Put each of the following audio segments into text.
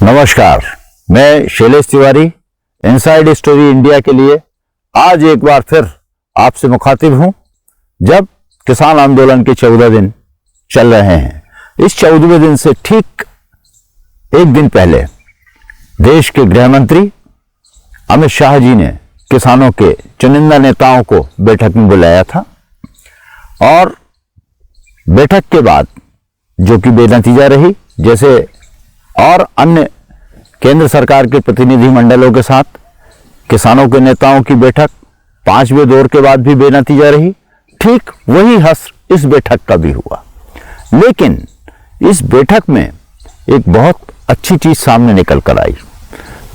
नमस्कार, मैं Shailesh Tiwari inside story India के लिए आज एक बार फिर आपसे मुखातिब हूं। जब किसान आंदोलन के 14 दिन चल रहे हैं, इस 14वें दिन से ठीक एक दिन पहले देश के गृह मंत्री अमित शाह जी ने किसानों के चुनिंदा नेताओं को बैठक में बुलाया था और बैठक के बाद जो कि बेनतीजा रही, जैसे और अन्य केंद्र सरकार के प्रतिनिधि मंडलों के साथ किसानों के नेताओं की बैठक 5वें दौर के बाद भी बेनतीजा रही, ठीक वही हश्र इस बैठक का भी हुआ। लेकिन इस बैठक में एक बहुत अच्छी चीज सामने निकल कर आई।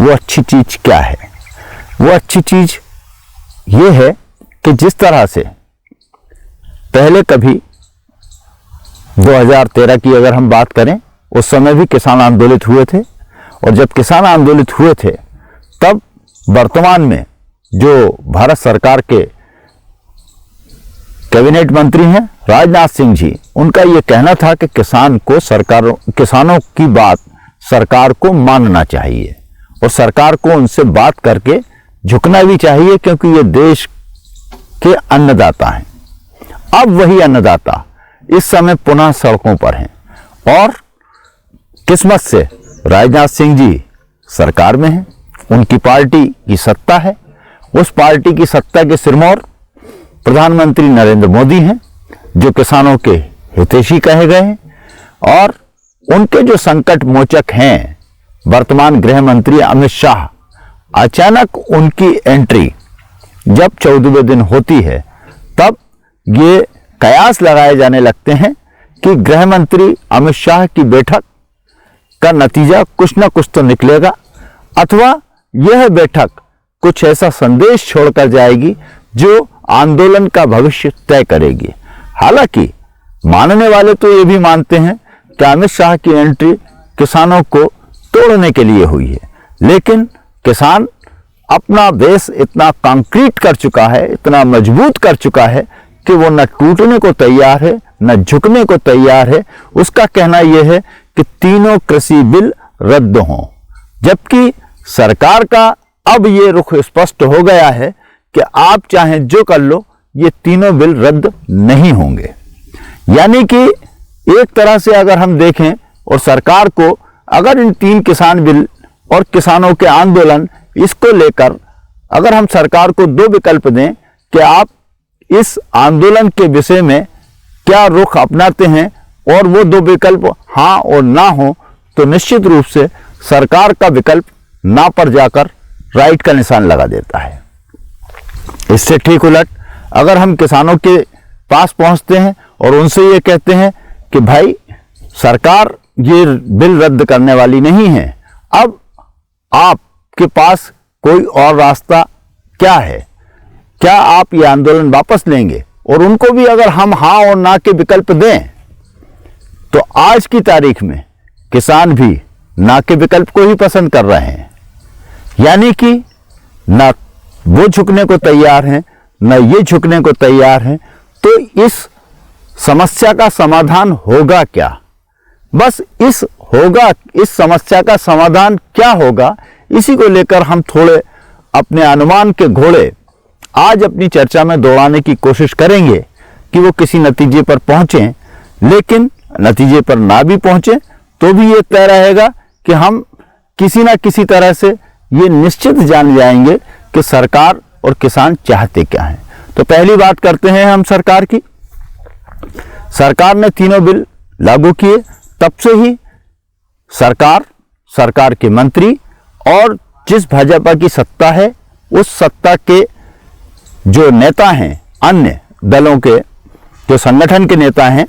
वो अच्छी चीज क्या है? वो अच्छी चीज ये है कि जिस तरह से पहले कभी 2013 की अगर हम बात करें, उस समय भी किसान आंदोलित हुए थे और जब किसान आंदोलित हुए थे तब वर्तमान में जो भारत सरकार के कैबिनेट मंत्री हैं राजनाथ सिंह जी, उनका ये कहना था कि किसानों की बात सरकार को मानना चाहिए और सरकार को उनसे बात करके झुकना भी चाहिए, क्योंकि ये देश के अन्नदाता हैं। अब वही अन्नदाता इस समय पुनः सड़कों पर हैं और किस्मत से राजनाथ सिंह जी सरकार में हैं, उनकी पार्टी की सत्ता है। उस पार्टी की सत्ता के सिरमौर प्रधानमंत्री नरेंद्र मोदी हैं, जो किसानों के हितैषी कहे गए हैं और उनके जो संकट मोचक हैं वर्तमान गृह मंत्री अमित शाह, अचानक उनकी एंट्री जब 14वें दिन होती है तब ये कयास लगाए जाने लगते हैं कि गृह मंत्री अमित शाह की बैठक का नतीजा कुछ न कुछ तो निकलेगा, अथवा यह बैठक कुछ ऐसा संदेश छोड़कर जाएगी जो आंदोलन का भविष्य तय करेगी। हालांकि मानने वाले तो ये भी मानते हैं कि अमित शाह की एंट्री किसानों को तोड़ने के लिए हुई है, लेकिन किसान अपना बेस इतना कंक्रीट कर चुका है, इतना मजबूत कर चुका है कि वो न टूटने को तैयार है न झुकने को तैयार है। उसका कहना यह है कि तीनों कृषि बिल रद्द हों, जबकि सरकार का अब ये रुख स्पष्ट हो गया है कि आप चाहें जो कर लो, ये तीनों बिल रद्द नहीं होंगे। यानी कि एक तरह से अगर हम देखें और सरकार को अगर इन 3 किसान बिल और किसानों के आंदोलन, इसको लेकर अगर हम सरकार को 2 विकल्प दें कि आप इस आंदोलन के विषय में क्या रुख अपनाते हैं और वो 2 विकल्प हाँ और ना हो, तो निश्चित रूप से सरकार का विकल्प ना पर जाकर राइट का निशान लगा देता है। इससे ठीक उलट अगर हम किसानों के पास पहुंचते हैं और उनसे ये कहते हैं कि भाई सरकार ये बिल रद्द करने वाली नहीं है, अब आपके पास कोई और रास्ता क्या है? क्या आप ये आंदोलन वापस लेंगे? और उनको भी अगर हम हाँ और ना के विकल्प दें तो आज की तारीख में किसान भी ना के विकल्प को ही पसंद कर रहे हैं। यानी कि ना वो झुकने को तैयार हैं ना ये झुकने को तैयार हैं। तो इस समस्या का समाधान होगा क्या? बस इस समस्या का समाधान क्या होगा, इसी को लेकर हम थोड़े अपने अनुमान के घोड़े आज अपनी चर्चा में दौड़ाने की कोशिश करेंगे कि वो किसी नतीजे पर पहुंचे। लेकिन नतीजे पर ना भी पहुंचे तो भी ये तय रहेगा कि हम किसी ना किसी तरह से ये निश्चित जान जाएंगे कि सरकार और किसान चाहते क्या हैं। तो पहली बात करते हैं हम सरकार की। सरकार ने तीनों बिल लागू किए, तब से ही सरकार के मंत्री और जिस भाजपा की सत्ता है उस सत्ता के जो नेता हैं, अन्य दलों के जो संगठन के नेता हैं,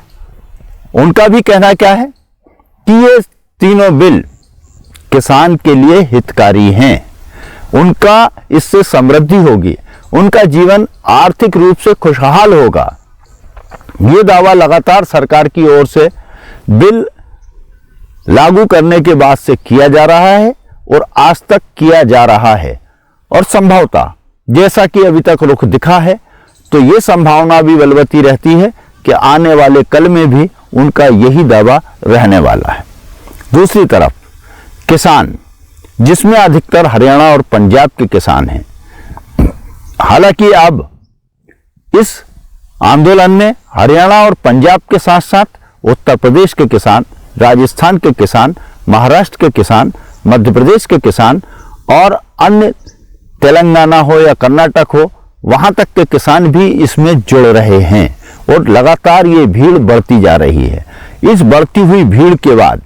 उनका भी कहना क्या है कि ये तीनों बिल किसान के लिए हितकारी हैं। उनका इससे समृद्धि होगी, उनका जीवन आर्थिक रूप से खुशहाल होगा। ये दावा लगातार सरकार की ओर से बिल लागू करने के बाद से किया जा रहा है और आज तक किया जा रहा है। और संभवतः जैसा कि अभी तक रुख दिखा है, तो ये संभावना भी बलवती रहती है कि आने वाले कल में भी उनका यही दावा रहने वाला है। दूसरी तरफ किसान, जिसमें अधिकतर हरियाणा और पंजाब के किसान हैं। हालांकि अब इस आंदोलन में हरियाणा और पंजाब के साथ साथ उत्तर प्रदेश के किसान, राजस्थान के किसान, महाराष्ट्र के किसान, मध्य प्रदेश के किसान और अन्य तेलंगाना हो या कर्नाटक हो, वहां तक के किसान भी इसमें जुड़ रहे हैं और लगातार ये भीड़ बढ़ती जा रही है। इस बढ़ती हुई भीड़ के बाद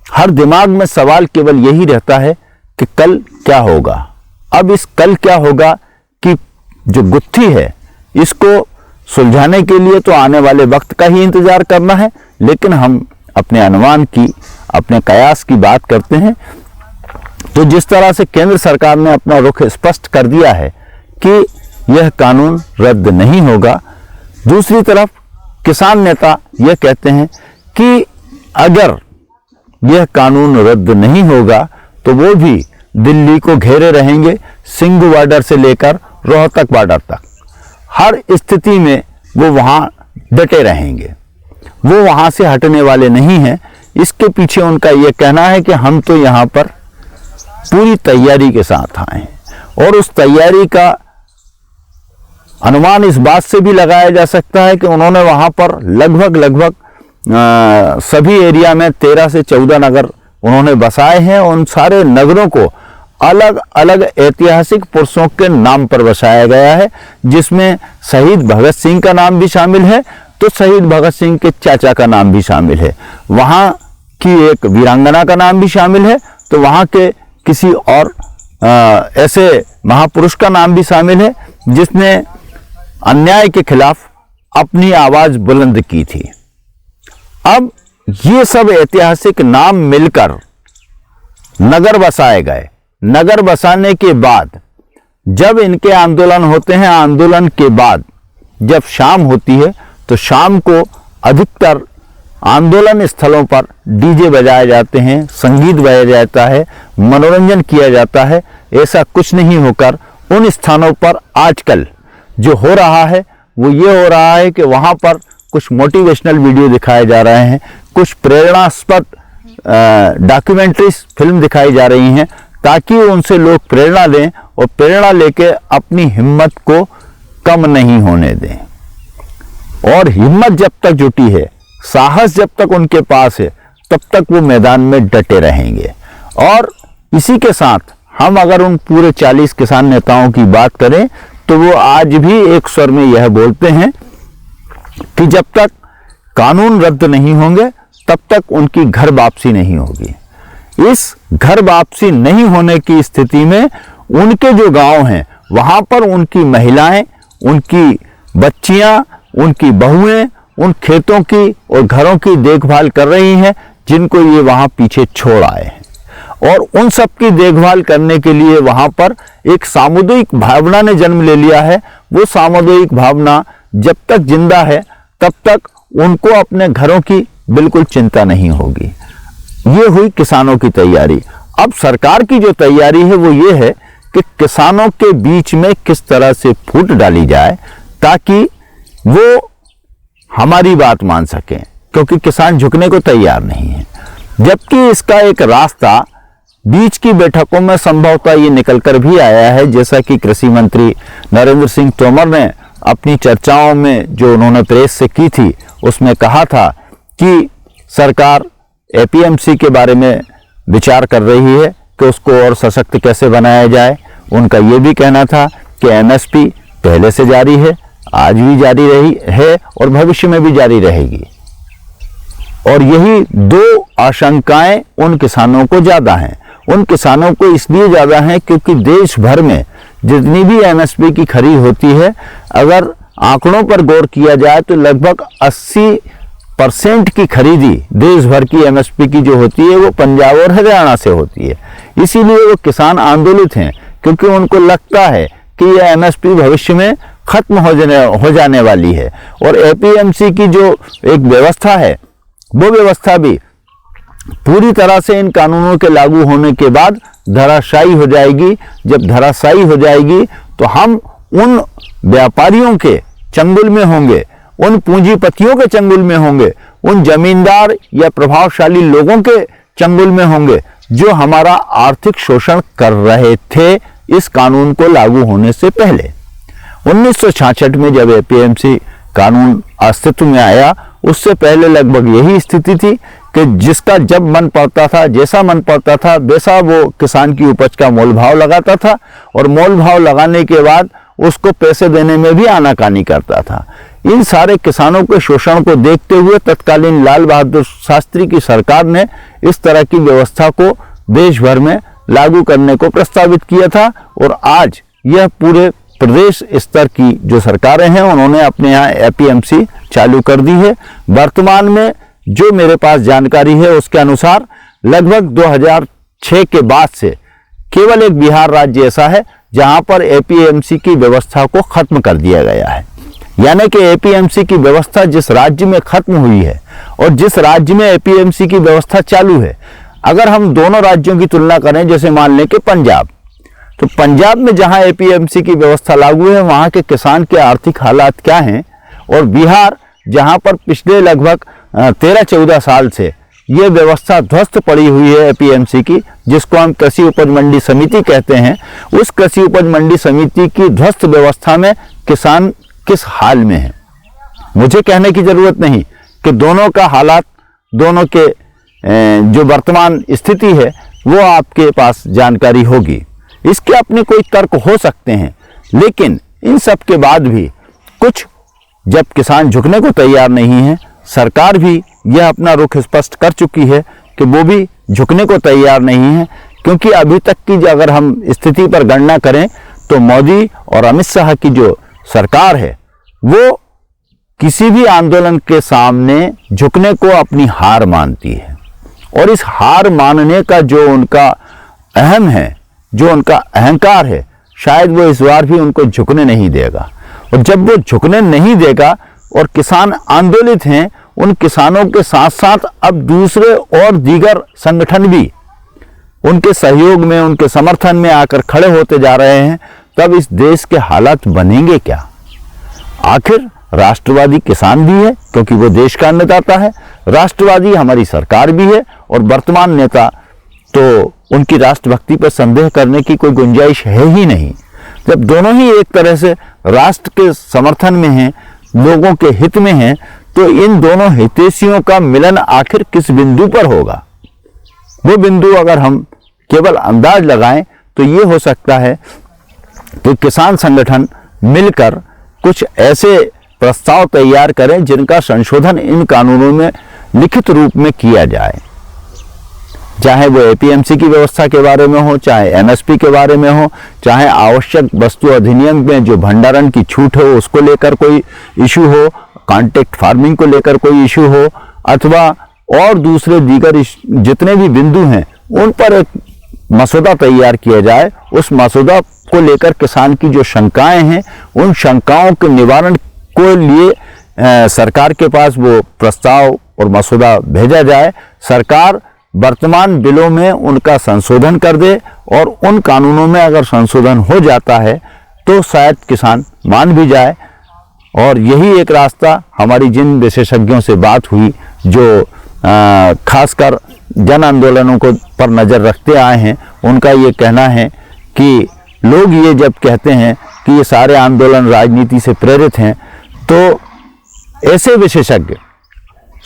हर दिमाग में सवाल केवल यही रहता है कि कल क्या होगा। अब इस कल क्या होगा कि जो गुत्थी है इसको सुलझाने के लिए तो आने वाले वक्त का ही इंतजार करना है, लेकिन हम अपने अनुमान की, अपने कयास की बात करते हैं तो जिस तरह से केंद्र सरकार ने अपना रुख स्पष्ट कर दिया है कि यह कानून रद्द नहीं होगा, दूसरी तरफ किसान नेता यह कहते हैं कि अगर यह कानून रद्द नहीं होगा तो वो भी दिल्ली को घेरे रहेंगे, सिंघू बॉर्डर से लेकर रोहतक बॉर्डर तक। हर स्थिति में वो वहां डटे रहेंगे, वो वहां से हटने वाले नहीं हैं। इसके पीछे उनका यह कहना है कि हम तो यहां पर पूरी तैयारी के साथ आए हैं और उस तैयारी का अनुमान इस बात से भी लगाया जा सकता है कि उन्होंने वहां पर लगभग सभी एरिया में 13 से 14 नगर उन्होंने बसाए हैं। उन सारे नगरों को अलग अलग ऐतिहासिक पुरुषों के नाम पर बसाया गया है, जिसमें शहीद भगत सिंह का नाम भी शामिल है तो शहीद भगत सिंह के चाचा का नाम भी शामिल है, वहां की एक वीरांगना का नाम भी शामिल है तो वहां के किसी और ऐसे महापुरुष का नाम भी शामिल है जिसने अन्याय के खिलाफ अपनी आवाज बुलंद की थी। अब ये सब ऐतिहासिक नाम मिलकर नगर बसाए गए। नगर बसाने के बाद जब इनके आंदोलन होते हैं, आंदोलन के बाद जब शाम होती है तो शाम को अधिकतर आंदोलन स्थलों पर डीजे बजाए जाते हैं, संगीत बजाया जाता है, मनोरंजन किया जाता है। ऐसा कुछ नहीं होकर उन स्थानों पर आजकल जो हो रहा है वो ये हो रहा है कि वहां पर कुछ मोटिवेशनल वीडियो दिखाए जा रहे हैं, कुछ प्रेरणास्पद डॉक्यूमेंट्री फिल्म दिखाई जा रही हैं ताकि उनसे लोग प्रेरणा लें और प्रेरणा लेके अपनी हिम्मत को कम नहीं होने दें। और हिम्मत जब तक जुटी है, साहस जब तक उनके पास है, तब तक वो मैदान में डटे रहेंगे। और इसी के साथ हम अगर उन पूरे 40 किसान नेताओं की बात करें तो वो आज भी एक स्वर में यह बोलते हैं कि जब तक कानून रद्द नहीं होंगे तब तक उनकी घर वापसी नहीं होगी। इस घर वापसी नहीं होने की स्थिति में उनके जो गांव हैं वहां पर उनकी महिलाएं, उनकी बच्चियां, उनकी बहुएं उन खेतों की और घरों की देखभाल कर रही हैं जिनको ये वहां पीछे छोड़ आए हैं। और उन सब की देखभाल करने के लिए वहां पर एक सामुदायिक भावना ने जन्म ले लिया है। वो सामुदायिक भावना जब तक जिंदा है तब तक उनको अपने घरों की बिल्कुल चिंता नहीं होगी। ये हुई किसानों की तैयारी। अब सरकार की जो तैयारी है वो ये है कि किसानों के बीच में किस तरह से फूट डाली जाए ताकि वो हमारी बात मान सकें, क्योंकि किसान झुकने को तैयार नहीं है। जबकि इसका एक रास्ता बीच की बैठकों में संभवतः ये निकलकर भी आया है, जैसा कि कृषि मंत्री नरेंद्र सिंह तोमर ने अपनी चर्चाओं में जो उन्होंने प्रेस से की थी उसमें कहा था कि सरकार एपीएमसी के बारे में विचार कर रही है कि उसको और सशक्त कैसे बनाया जाए। उनका ये भी कहना था कि एमएसपी पहले से जारी है, आज भी जारी रही है और भविष्य में भी जारी रहेगी। और यही दो आशंकाएं उन किसानों को ज्यादा हैं। उन किसानों को इसलिए ज्यादा है क्योंकि देश भर में जितनी भी एमएसपी की खरीद होती है, अगर आंकड़ों पर गौर किया जाए तो लगभग 80% की खरीदी देश भर की एमएसपी की जो होती है वो पंजाब और हरियाणा से होती है। इसीलिए वो किसान आंदोलित हैं, क्योंकि उनको लगता है कि यह एमएसपी भविष्य में खत्म हो जाने वाली है। और एपीएमसी की जो एक व्यवस्था है वो व्यवस्था भी पूरी तरह से इन कानूनों के लागू होने के बाद धराशायी हो जाएगी। जब धराशायी हो जाएगी तो हम उन व्यापारियों के चंगुल में होंगे, उन पूंजीपतियों के चंगुल में होंगे, उन जमींदार या प्रभावशाली लोगों के चंगुल में होंगे जो हमारा आर्थिक शोषण कर रहे थे इस कानून को लागू होने से पहले। 1966 में जब एपीएमसी कानून अस्तित्व में आया, उससे पहले लगभग यही स्थिति थी कि जिसका जब मन पड़ता था, जैसा मन पड़ता था, वैसा वो किसान की उपज का मोल भाव लगाता था और मोल भाव लगाने के बाद उसको पैसे देने में भी आनाकानी करता था। इन सारे किसानों के शोषण को देखते हुए तत्कालीन लाल बहादुर शास्त्री की सरकार ने इस तरह की व्यवस्था को देश भर में लागू करने को प्रस्तावित किया था और आज यह पूरे प्रदेश स्तर की जो सरकारें हैं उन्होंने अपने यहाँ एपीएमसी चालू कर दी है। वर्तमान में जो मेरे पास जानकारी है उसके अनुसार लगभग 2006 के बाद से केवल एक बिहार राज्य ऐसा है जहां पर एपीएमसी की व्यवस्था को खत्म कर दिया गया है। यानी कि एपीएमसी की व्यवस्था जिस राज्य में खत्म हुई है और जिस राज्य में एपीएमसी की व्यवस्था चालू है, अगर हम दोनों राज्यों की तुलना करें, जैसे मान लें कि पंजाब, तो पंजाब में जहां एपीएमसी की व्यवस्था लागू है वहां के किसान के आर्थिक हालात क्या हैं, और बिहार जहां पर पिछले लगभग 13-14 साल से ये व्यवस्था ध्वस्त पड़ी हुई है एपीएमसी की, जिसको हम कृषि उपज मंडी समिति कहते हैं, उस कृषि उपज मंडी समिति की ध्वस्त व्यवस्था में किसान किस हाल में है। मुझे कहने की जरूरत नहीं कि दोनों का हालात, दोनों के जो वर्तमान स्थिति है वो आपके पास जानकारी होगी। इसके अपने कोई तर्क हो सकते हैं, लेकिन इन सब के बाद भी कुछ जब किसान झुकने को तैयार नहीं है, सरकार भी यह अपना रुख स्पष्ट कर चुकी है कि वो भी झुकने को तैयार नहीं है, क्योंकि अभी तक की अगर हम स्थिति पर गणना करें तो मोदी और अमित शाह की जो सरकार है वो किसी भी आंदोलन के सामने झुकने को अपनी हार मानती है, और इस हार मानने का जो उनका अहम है, जो उनका अहंकार है, शायद वो इस बार भी उनको झुकने नहीं देगा। और जब वो झुकने नहीं देगा और किसान आंदोलित हैं, उन किसानों के साथ साथ अब दूसरे और दीगर संगठन भी उनके सहयोग में, उनके समर्थन में आकर खड़े होते जा रहे हैं, तब इस देश के हालात बनेंगे क्या। आखिर राष्ट्रवादी किसान भी है क्योंकि वो देश का अन्नदाता है, राष्ट्रवादी हमारी सरकार भी है, और वर्तमान नेता तो उनकी राष्ट्रभक्ति पर संदेह करने की कोई गुंजाइश है ही नहीं। जब दोनों ही एक तरह से राष्ट्र के समर्थन में हैं, लोगों के हित में हैं, तो इन दोनों हितैषियों का मिलन आखिर किस बिंदु पर होगा। वो बिंदु अगर हम केवल अंदाज लगाएं तो ये हो सकता है कि किसान संगठन मिलकर कुछ ऐसे प्रस्ताव तैयार करें जिनका संशोधन इन कानूनों में लिखित रूप में किया जाए, चाहे वो एपीएमसी की व्यवस्था के बारे में हो, चाहे एमएसपी के बारे में हो, चाहे आवश्यक वस्तु अधिनियम में जो भंडारण की छूट हो उसको लेकर कोई इशू हो, कॉन्ट्रैक्ट फार्मिंग को लेकर कोई इशू हो, अथवा और दूसरे दीगर जितने भी बिंदु हैं उन पर एक मसौदा तैयार किया जाए। उस मसौदा को लेकर किसान की जो शंकाएं हैं, उन शंकाओं के निवारण को लिए सरकार के पास वो प्रस्ताव और मसौदा भेजा जाए। सरकार वर्तमान बिलों में उनका संशोधन कर दे, और उन कानूनों में अगर संशोधन हो जाता है तो शायद किसान मान भी जाए। और यही एक रास्ता हमारी जिन विशेषज्ञों से बात हुई, जो खासकर जन आंदोलनों को पर नज़र रखते आए हैं, उनका ये कहना है कि लोग ये जब कहते हैं कि ये सारे आंदोलन राजनीति से प्रेरित हैं, तो ऐसे विशेषज्ञ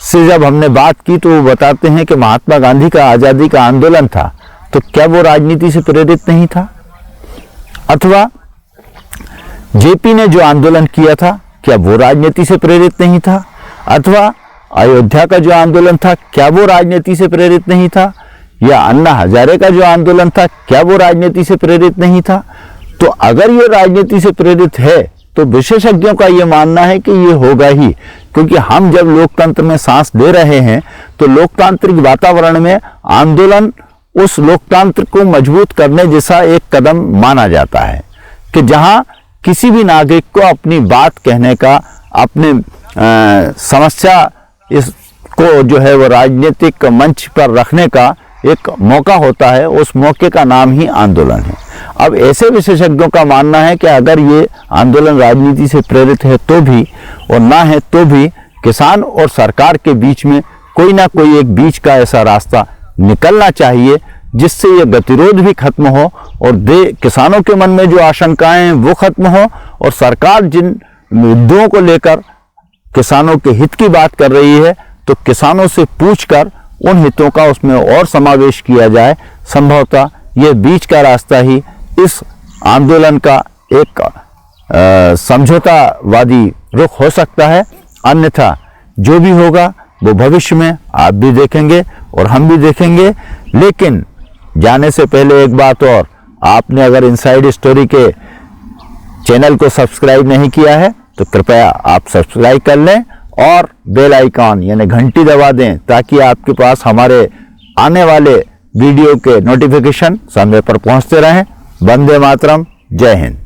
से जब हमने बात की तो वो बताते हैं कि महात्मा गांधी का आज़ादी का आंदोलन था, तो क्या वो राजनीति से प्रेरित नहीं था? अथवा जेपी ने जो आंदोलन किया था, क्या वो राजनीति से प्रेरित नहीं था? अथवा अयोध्या का जो आंदोलन था, क्या वो राजनीति से प्रेरित नहीं था? या अन्ना हजारे का जो आंदोलन था, क्या वो राजनीति से प्रेरित नहीं था? तो अगर ये राजनीति से प्रेरित है तो विशेषज्ञों का ये मानना है कि ये होगा ही, क्योंकि हम जब लोकतंत्र में सांस ले रहे हैं तो लोकतांत्रिक वातावरण में आंदोलन उस लोकतंत्र को मजबूत करने जैसा एक कदम माना जाता है, कि जहां किसी भी नागरिक को अपनी बात कहने का, अपने समस्या इसको जो है वो राजनीतिक मंच पर रखने का एक मौका होता है। उस मौके का नाम ही आंदोलन है। अब ऐसे विशेषज्ञों का मानना है कि अगर ये आंदोलन राजनीति से प्रेरित है तो भी, और ना है तो भी, किसान और सरकार के बीच में कोई ना कोई एक बीच का ऐसा रास्ता निकलना चाहिए जिससे ये गतिरोध भी खत्म हो और किसानों के मन में जो आशंकाएं हैं वो खत्म हो, और सरकार जिन मुद्दों को लेकर किसानों के हित की बात कर रही है तो किसानों से पूछकर उन हितों का उसमें और समावेश किया जाए। संभवतः ये बीच का रास्ता ही इस आंदोलन का एक समझौतावादी रुख हो सकता है। अन्यथा जो भी होगा वो भविष्य में आप भी देखेंगे और हम भी देखेंगे। लेकिन जाने से पहले एक बात और, आपने अगर इनसाइड स्टोरी के चैनल को सब्सक्राइब नहीं किया है तो कृपया आप सब्सक्राइब कर लें और बेल आइकॉन यानी घंटी दबा दें, ताकि आपके पास हमारे आने वाले वीडियो के नोटिफिकेशन समय पर पहुंचते रहें। वंदे मातरम, जय हिंद।